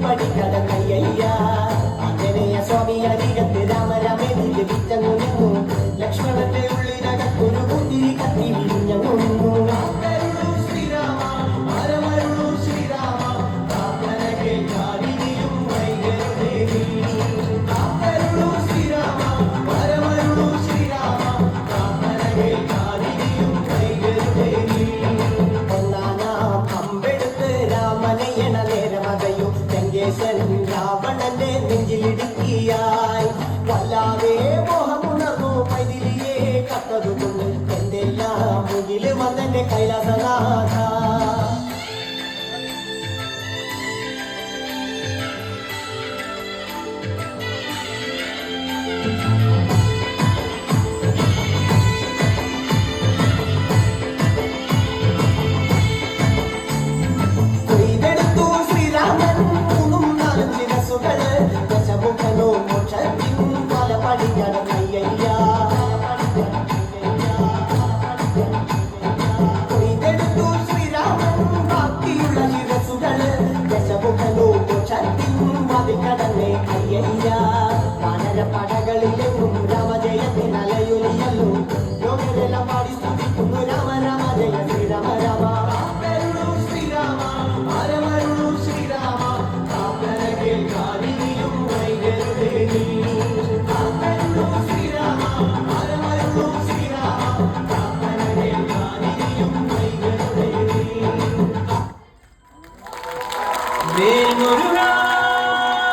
പടിക്കടന്നയ്യ ആഞ്ജനേയ സ്വാമി അരികത്ത് രാമരാമേന്ദ്ര വിറ്റങ്ങുന്നു ലക്ഷ്മണന്റെ ഉള്ളിനകത്തൊരു പുതിരി കത്തി വിരിഞ്ഞങ്ങുന്നു ശ്രീരാമ പരമരുളു ശ്രീരാമ പ്രാർത്ഥന കേൾക്കാതിരിയും വൈകരുതേവി കാത്തരുളു ശ്രീരാമ പരമരുളു ശ്രീരാമ പ്രാർത്ഥന കേൾക്കാതിരിയും വൈകരുതേവി ഒന്നാനാം അമ്പെടുത്ത് രാമനയണ നേരമതയും ലങ്കേശൻ രാവണന്റെ നെഞ്ചിലിടുക്കിയായി വല്ലാതെ മോഹമുണർന്നു മൈതിലിയെ കത്തതുകൊണ്ട് എന്തെല്ലാം മുകില് വന്നെന്റെ കൈലാസനാഥ